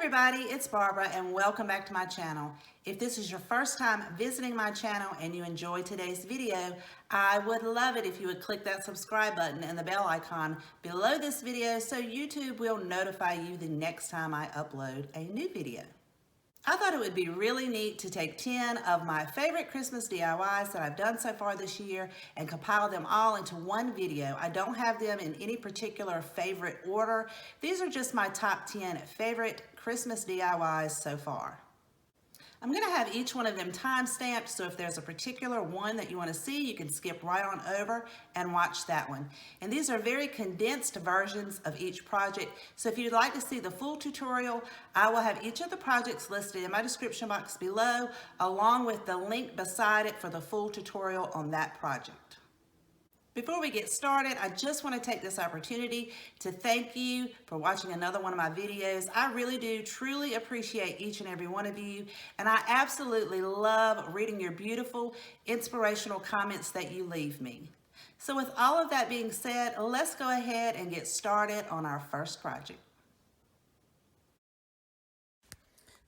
everybody, it's Barbara and welcome back to my channel. If this is your first time visiting my channel and you enjoyed today's video, I would love it if you would click that subscribe button and the bell icon below this video so YouTube will notify you the next time I upload a new video. I thought it would be really neat to take 10 of my favorite Christmas DIYs that I've done so far this year and compile them all into one video. I don't have them in any particular favorite order. These are just my top 10 favorite Christmas DIYs so far. I'm going to have each one of them time-stamped, so if there's a particular one that you want to see, you can skip right on over and watch that one. And these are very condensed versions of each project, so if you'd like to see the full tutorial, I will have each of the projects listed in my description box below, along with the link beside it for the full tutorial on that project. Before we get started, I just want to take this opportunity to thank you for watching another one of my videos. I really do truly appreciate each and every one of you, and I absolutely love reading your beautiful, inspirational comments that you leave me. So with all of that being said, let's go ahead and get started on our first project.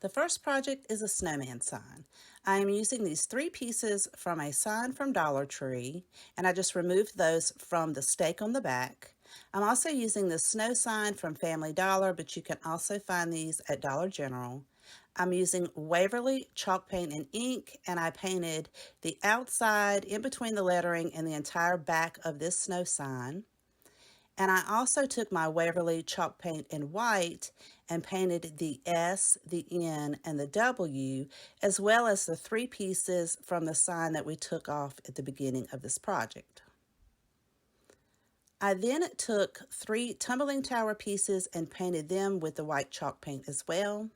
The first project is a snowman sign. I am using these 3 pieces from a sign from Dollar Tree, and I just removed those from the stake on the back. I'm also using the snow sign from Family Dollar, but you can also find these at Dollar General. I'm using Waverly chalk paint and ink, and I painted the outside in between the lettering and the entire back of this snow sign. And I also took my Waverly chalk paint in white and painted the S, the N, and the W, as well as the 3 pieces from the sign that we took off at the beginning of this project. I then took 3 tumbling tower pieces and painted them with the white chalk paint as well,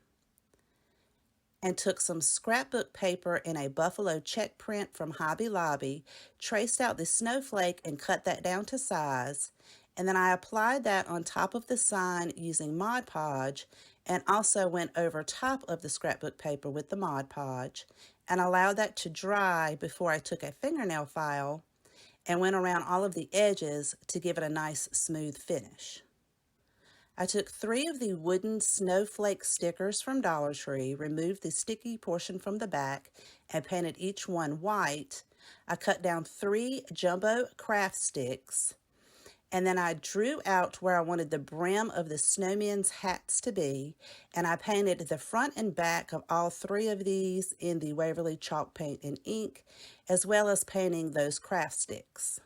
and took some scrapbook paper in a buffalo check print from Hobby Lobby, traced out the snowflake and cut that down to size, and then I applied that on top of the sign using Mod Podge, and also went over top of the scrapbook paper with the Mod Podge, and allowed that to dry before I took a fingernail file and went around all of the edges to give it a nice smooth finish. I took 3 of the wooden snowflake stickers from Dollar Tree, removed the sticky portion from the back, and painted each one white. I cut down 3 jumbo craft sticks, and then I drew out where I wanted the brim of the snowmen's hats to be, and I painted the front and back of all 3 of these in the Waverly chalk paint and ink, as well as painting those craft sticks.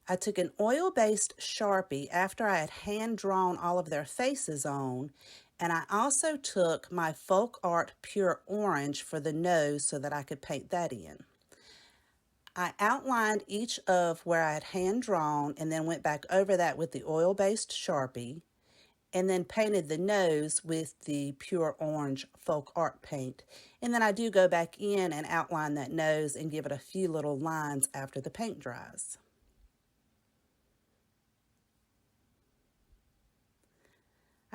I took an oil-based Sharpie after I had hand-drawn all of their faces on, and I also took my Folk Art Pure Orange for the nose so that I could paint that in. I outlined each of where I had hand-drawn and then went back over that with the oil-based Sharpie, and then painted the nose with the Pure Orange Folk Art paint. And then I do go back in and outline that nose and give it a few little lines after the paint dries.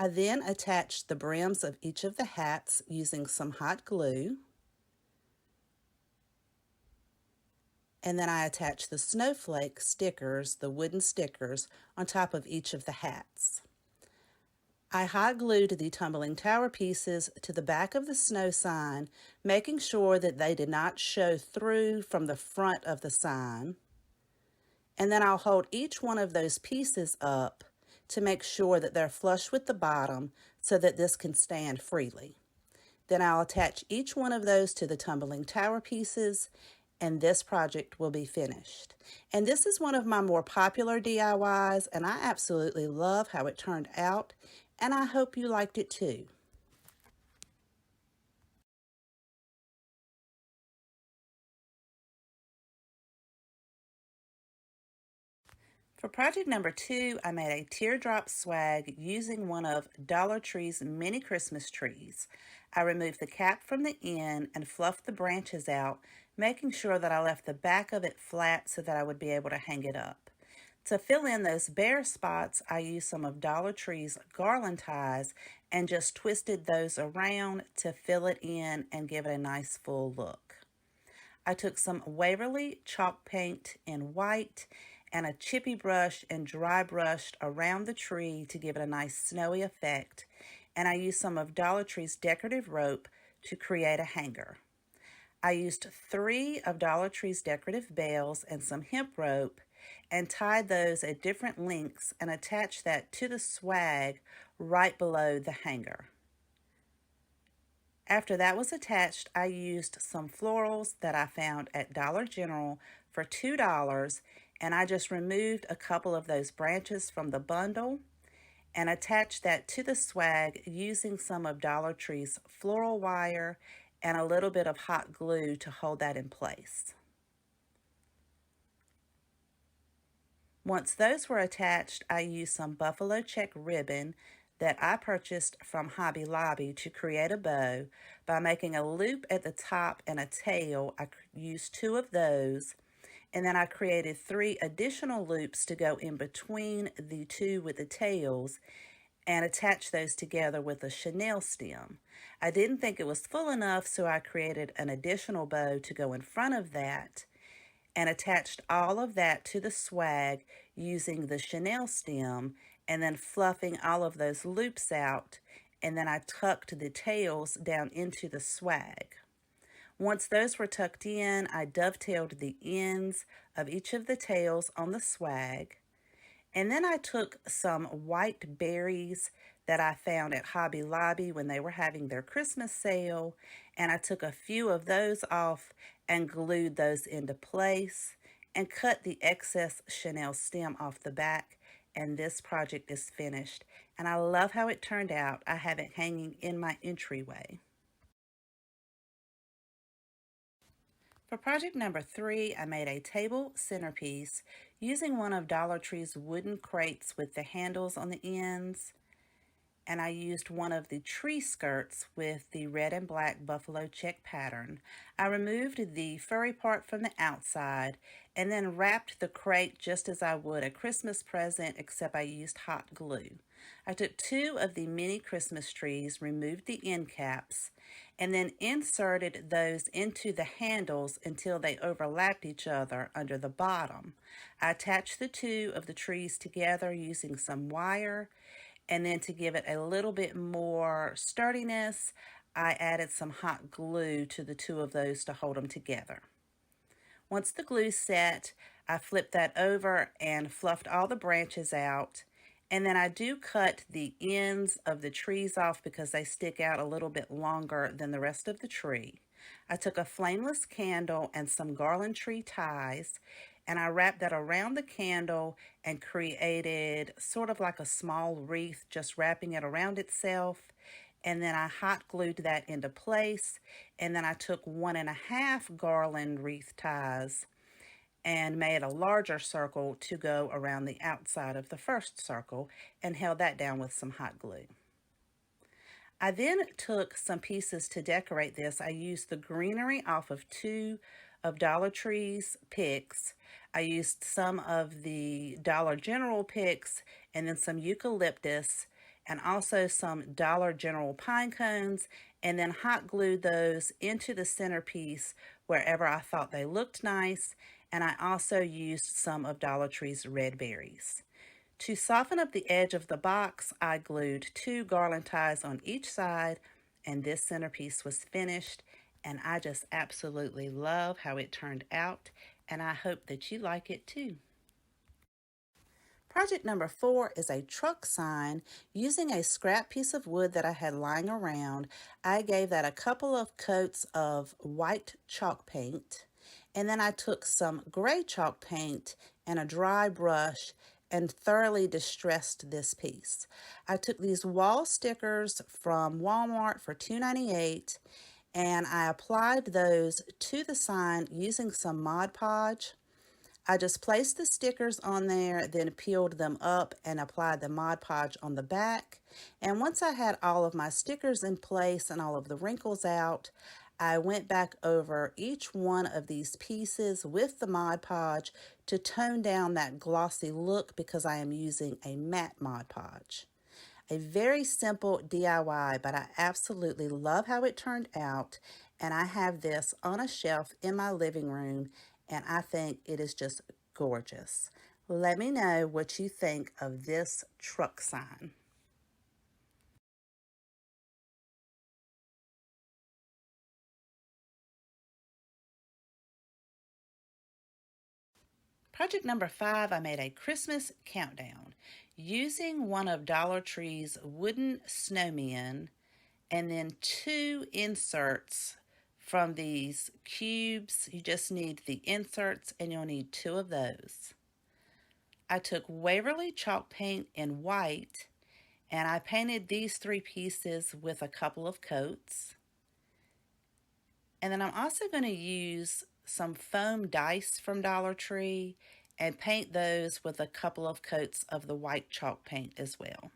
I then attached the brims of each of the hats using some hot glue. And then I attached the snowflake stickers, the wooden stickers, on top of each of the hats. I hot glued the tumbling tower pieces to the back of the snow sign, making sure that they did not show through from the front of the sign. And then I'll hold each one of those pieces up to make sure that they're flush with the bottom so that this can stand freely. Then I'll attach each one of those to the tumbling tower pieces, and this project will be finished. And this is one of my more popular DIYs, and I absolutely love how it turned out, and I hope you liked it too. For project number 2, I made a teardrop swag using one of Dollar Tree's mini Christmas trees. I removed the cap from the end and fluffed the branches out, making sure that I left the back of it flat so that I would be able to hang it up. To fill in those bare spots, I used some of Dollar Tree's garland ties and just twisted those around to fill it in and give it a nice full look. I took some Waverly chalk paint in white and a chippy brush and dry brushed around the tree to give it a nice snowy effect. and I used some of Dollar Tree's decorative rope to create a hanger. I used 3 of Dollar Tree's decorative bells and some hemp rope and tied those at different lengths and attached that to the swag right below the hanger. After that was attached, I used some florals that I found at Dollar General for $2, and I just removed a couple of those branches from the bundle and attached that to the swag using some of Dollar Tree's floral wire and a little bit of hot glue to hold that in place. Once those were attached, I used some buffalo check ribbon that I purchased from Hobby Lobby to create a bow by making a loop at the top and a tail. I used 2 of those, and then I created 3 additional loops to go in between the 2 with the tails and attach those together with a chenille stem. I didn't think it was full enough, so I created an additional bow to go in front of that and attached all of that to the swag using the chenille stem and then fluffing all of those loops out, and then I tucked the tails down into the swag. Once those were tucked in, I dovetailed the ends of each of the tails on the swag, and then I took some white berries that I found at Hobby Lobby when they were having their Christmas sale, and I took a few of those off and glued those into place and cut the excess chenille stem off the back, and this project is finished. And I love how it turned out. I have it hanging in my entryway. For project number 3, I made a table centerpiece using one of Dollar Tree's wooden crates with the handles on the ends, and I used one of the tree skirts with the red and black buffalo check pattern. I removed the furry part from the outside and then wrapped the crate just as I would a Christmas present, except I used hot glue. I took 2 of the mini Christmas trees, removed the end caps, and then inserted those into the handles until they overlapped each other under the bottom. I attached the 2 of the trees together using some wire, and then to give it a little bit more sturdiness, I added some hot glue to the 2 of those to hold them together. Once the glue set, I flipped that over and fluffed all the branches out. And then I do cut the ends of the trees off because they stick out a little bit longer than the rest of the tree. I took a flameless candle and some garland tree ties, and I wrapped that around the candle and created sort of like a small wreath, just wrapping it around itself. And then I hot glued that into place, and then I took 1.5 garland wreath ties and made a larger circle to go around the outside of the first circle and held that down with some hot glue. I then took some pieces to decorate this. I used the greenery off of 2 of Dollar Tree's picks. I used some of the Dollar General picks and then some eucalyptus and also some Dollar General pine cones, and then hot glued those into the centerpiece wherever I thought they looked nice. And I also used some of Dollar Tree's red berries. To soften up the edge of the box, I glued 2 garland ties on each side, and this centerpiece was finished, and I just absolutely love how it turned out, and I hope that you like it too. Project number 4 is a truck sign using a scrap piece of wood that I had lying around. I gave that a couple of coats of white chalk paint, and then I took some gray chalk paint and a dry brush and thoroughly distressed this piece. I took these wall stickers from Walmart for $2.98, and I applied those to the sign using some Mod Podge. I just placed the stickers on there, then peeled them up and applied the Mod Podge on the back. And once I had all of my stickers in place and all of the wrinkles out, I went back over each one of these pieces with the Mod Podge to tone down that glossy look because I am using a matte Mod Podge. A very simple DIY, but I absolutely love how it turned out, and I have this on a shelf in my living room, and I think it is just gorgeous. Let me know what you think of this truck sign. Project number 5, I made a Christmas countdown using one of Dollar Tree's wooden snowmen and then 2 inserts from these cubes. You just need the inserts and you'll need 2 of those. I took Waverly chalk paint in white and I painted these 3 pieces with a couple of coats. And then I'm also going to use some foam dice from Dollar Tree and paint those with a couple of coats of the white chalk paint as well.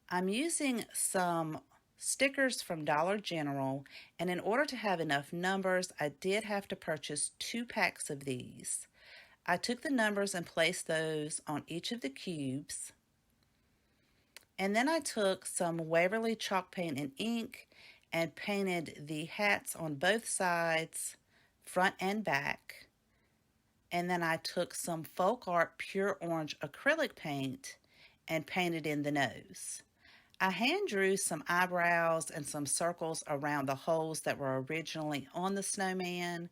I'm using some stickers from Dollar General, and in order to have enough numbers, I did have to purchase 2 packs of these. I took the numbers and placed those on each of the cubes. And then I took some Waverly chalk paint and ink and painted the hats on both sides, front and back. And then I took some Folk Art Pure Orange acrylic paint and painted in the nose. I hand drew some eyebrows and some circles around the holes that were originally on the snowman,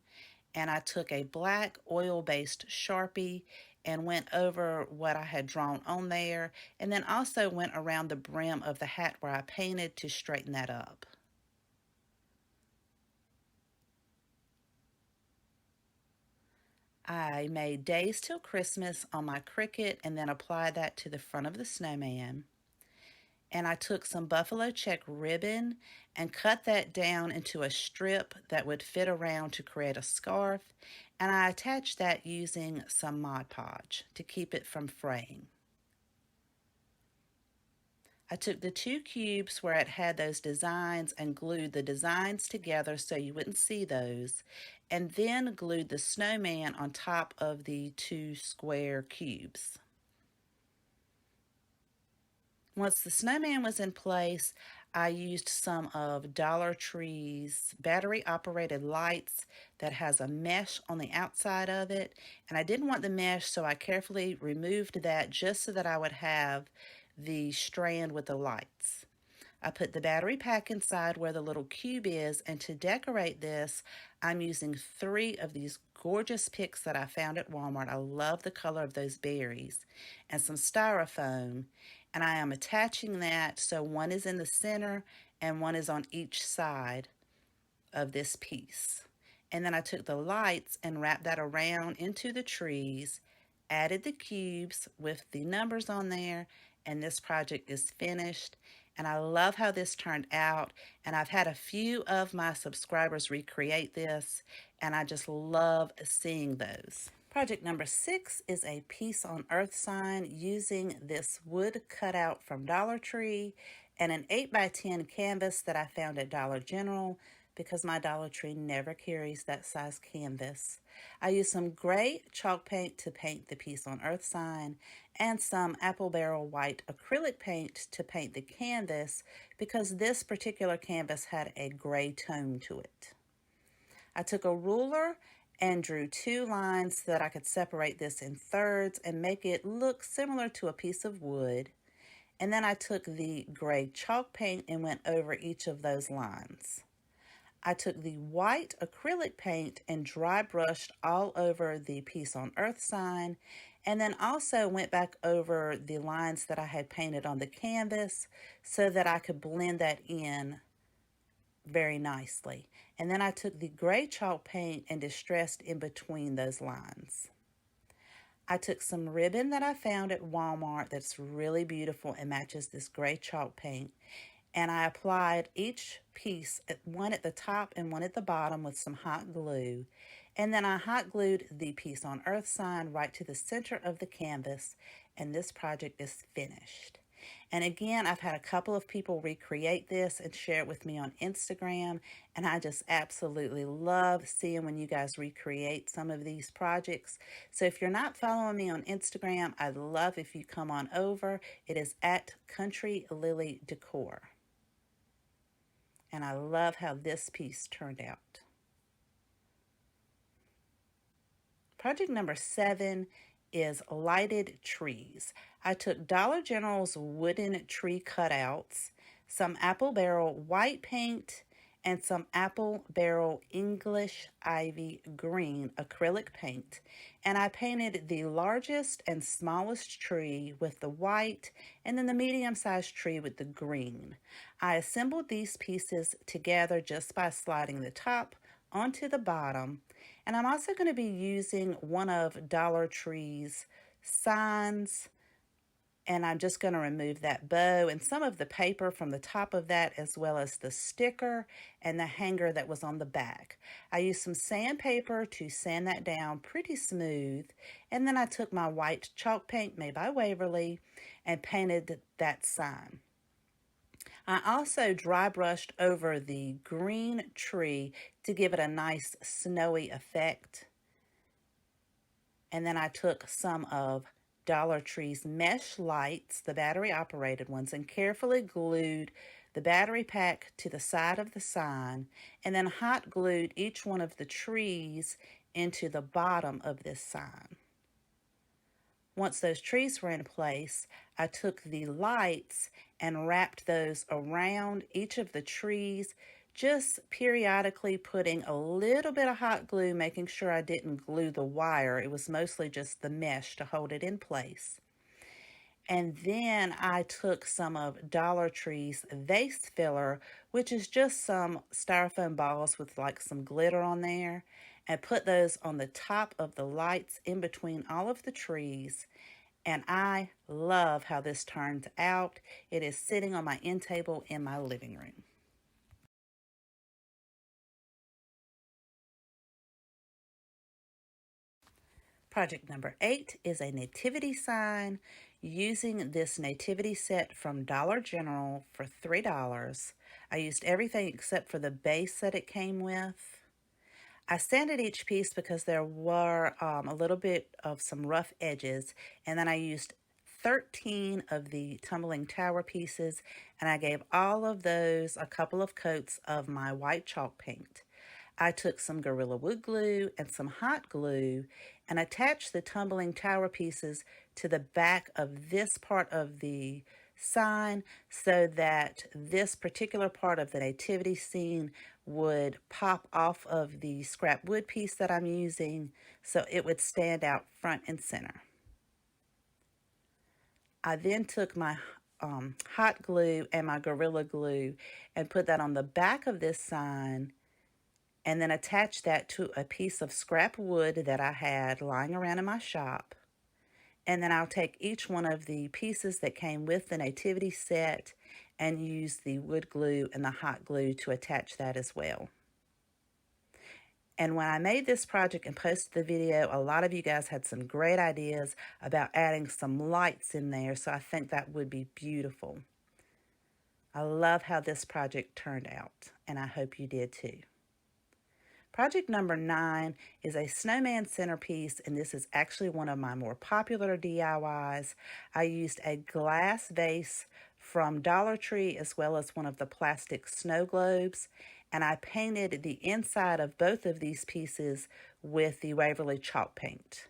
and I took a black oil-based Sharpie and went over what I had drawn on there, and then also went around the brim of the hat where I painted to straighten that up. I made Days Till Christmas on my Cricut and then applied that to the front of the snowman. And I took some buffalo check ribbon and cut that down into a strip that would fit around to create a scarf, and I attached that using some Mod Podge to keep it from fraying. I took the 2 cubes where it had those designs and glued the designs together so you wouldn't see those, and then glued the snowman on top of the 2 square cubes. Once the snowman was in place, I used some of Dollar Tree's battery-operated lights that has a mesh on the outside of it, and I didn't want the mesh, so I carefully removed that just so that I would have the strand with the lights. I put the battery pack inside where the little cube is, and to decorate this, I'm using 3 of these gorgeous picks that I found at Walmart. I love the color of those berries, and some styrofoam, and I am attaching that so one is in the center and one is on each side of this piece. And then I took the lights and wrapped that around into the trees, added the cubes with the numbers on there, and this project is finished. And I love how this turned out, and I've had a few of my subscribers recreate this, and I just love seeing those. Project number 6 is a Peace on Earth sign using this wood cutout from Dollar Tree and an 8x10 canvas that I found at Dollar General because my Dollar Tree never carries that size canvas. I used some gray chalk paint to paint the Peace on Earth sign and some apple barrel white acrylic paint to paint the canvas because this particular canvas had a gray tone to it. I took a ruler and drew 2 lines so that I could separate this in thirds and make it look similar to a piece of wood. And then I took the gray chalk paint and went over each of those lines. I took the white acrylic paint and dry brushed all over the Peace on Earth sign, and then also went back over the lines that I had painted on the canvas so that I could blend that in very nicely. And then I took the gray chalk paint and distressed in between those lines. I took some ribbon that I found at Walmart that's really beautiful and matches this gray chalk paint, and I applied each piece, one at the top and one at the bottom, with some hot glue. And then I hot glued the Peace on Earth sign right to the center of the canvas, and this project is finished. And again, I've had a couple of people recreate this and share it with me on Instagram, and I just absolutely love seeing when you guys recreate some of these projects. So if you're not following me on Instagram, I'd love if you come on over. It is at Country Lily Decor. And I love how this piece turned out. Project number 7 is lighted trees. I took Dollar General's wooden tree cutouts, some apple barrel white paint, and some Apple Barrel English Ivy Green acrylic paint. And I painted the largest and smallest tree with the white and then the medium-sized tree with the green. I assembled these pieces together just by sliding the top onto the bottom. And I'm also going to be using one of Dollar Tree's signs, and I'm just going to remove that bow and some of the paper from the top of that, as well as the sticker and the hanger that was on the back. I used some sandpaper to sand that down pretty smooth, and then I took my white chalk paint made by Waverly and painted that sign. I also dry brushed over the green tree to give it a nice snowy effect. And then I took some of Dollar Tree's mesh lights, the battery operated ones, and carefully glued the battery pack to the side of the sign, and then hot glued each one of the trees into the bottom of this sign. Once those trees were in place, I took the lights and wrapped those around each of the trees, just periodically putting a little bit of hot glue, making sure I didn't glue the wire. It was mostly just the mesh to hold it in place. And then I took some of Dollar Tree's vase filler, which is just some styrofoam balls with like some glitter on there, and put those on the top of the lights in between all of the trees. And I love how this turned out. It is sitting on my end table in my living room. Project number 8 is a nativity sign using this nativity set from Dollar General for $3. I used everything except for the base that it came with. I sanded each piece because there were a little bit of some rough edges, and then I used 13 of the tumbling tower pieces, and I gave all of those a couple of coats of my white chalk paint. I took some Gorilla Wood glue and some hot glue and attached the tumbling tower pieces to the back of this part of the sign so that this particular part of the nativity scene would pop off of the scrap wood piece that I'm using, so it would stand out front and center. I then took my hot glue and my Gorilla Glue and put that on the back of this sign, and then attach that to a piece of scrap wood that I had lying around in my shop. And then I'll take each one of the pieces that came with the nativity set and use the wood glue and the hot glue to attach that as well. And when I made this project and posted the video, a lot of you guys had some great ideas about adding some lights in there, so I think that would be beautiful. I love how this project turned out, and I hope you did too. Project number 9 is a Snowman Centerpiece, and this is actually one of my more popular DIYs. I used a glass vase from Dollar Tree as well as one of the plastic snow globes, and I painted the inside of both of these pieces with the Waverly chalk paint.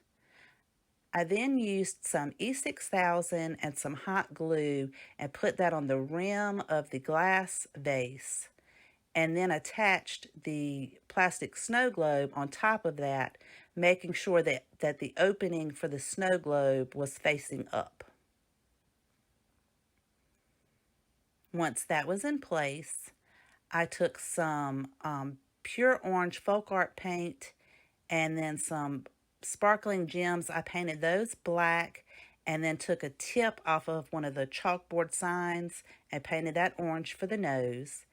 I then used some E6000 and some hot glue and put that on the rim of the glass vase, and then attached the plastic snow globe on top of that, making sure that the opening for the snow globe was facing up. Once that was in place, I took some pure orange folk art paint and then some sparkling gems. I painted those black and then took a tip off of one of the chalkboard signs and painted that orange for the nose.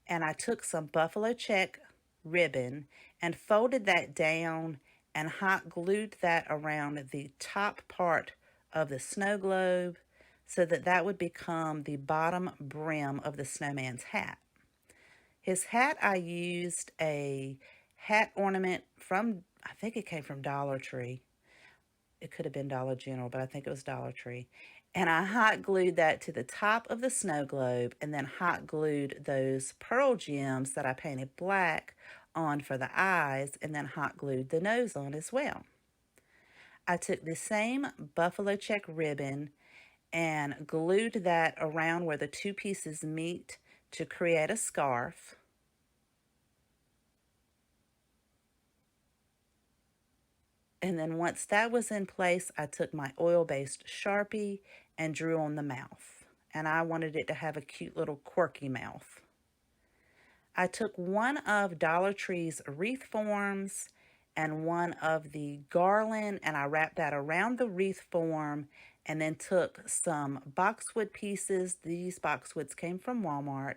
And I took some buffalo check ribbon and folded that down and hot glued that around the top part of the snow globe so that that would become the bottom brim of the snowman's hat. His hat, I used a hat ornament from, I think it came from Dollar Tree. It could have been Dollar General, but I think it was Dollar Tree. And I hot glued that to the top of the snow globe and then hot glued those pearl gems that I painted black on for the eyes and then hot glued the nose on as well. I took the same buffalo check ribbon and glued that around where the two pieces meet to create a scarf. And then once that was in place, I took my oil-based Sharpie and drew on the mouth. And I wanted it to have a cute little quirky mouth. I took one of Dollar Tree's wreath forms and one of the garland, and I wrapped that around the wreath form, and then took some boxwood pieces. These boxwoods came from Walmart,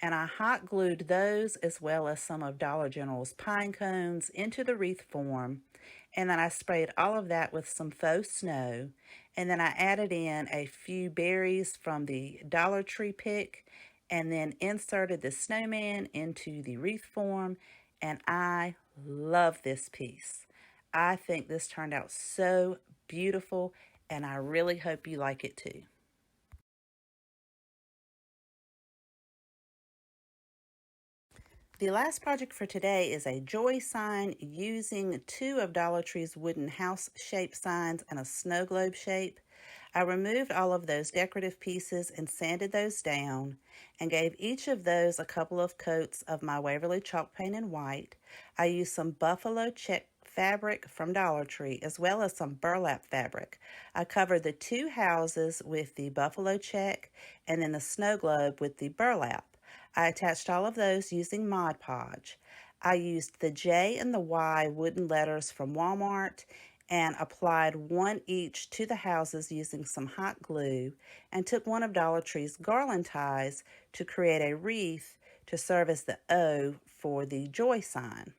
and I hot glued those as well as some of Dollar General's pine cones into the wreath form. And then I sprayed all of that with some faux snow. And then I added in a few berries from the Dollar Tree pick, and then inserted the snowman into the wreath form. And I love this piece. I think this turned out so beautiful, and I really hope you like it too. The last project for today is a joy sign using two of Dollar Tree's wooden house shape signs and a snow globe shape. I removed all of those decorative pieces and sanded those down and gave each of those a couple of coats of my Waverly chalk paint in white. I used some buffalo check fabric from Dollar Tree as well as some burlap fabric. I covered the two houses with the buffalo check and then the snow globe with the burlap. I attached all of those using Mod Podge. I used the J and the Y wooden letters from Walmart and applied one each to the houses using some hot glue, and took one of Dollar Tree's garland ties to create a wreath to serve as the O for the joy sign.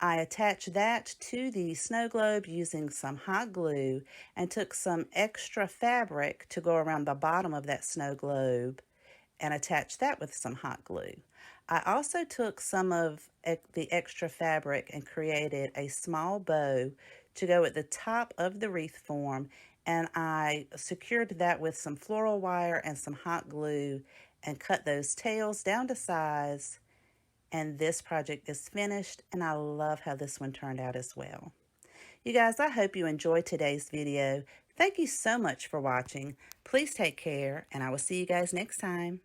I attached that to the snow globe using some hot glue and took some extra fabric to go around the bottom of that snow globe and attach that with some hot glue. I also took some of the extra fabric and created a small bow to go at the top of the wreath form, and I secured that with some floral wire and some hot glue and cut those tails down to size. And this project is finished, and I love how this one turned out as well. You guys, I hope you enjoyed today's video. Thank you so much for watching. Please take care, and I will see you guys next time.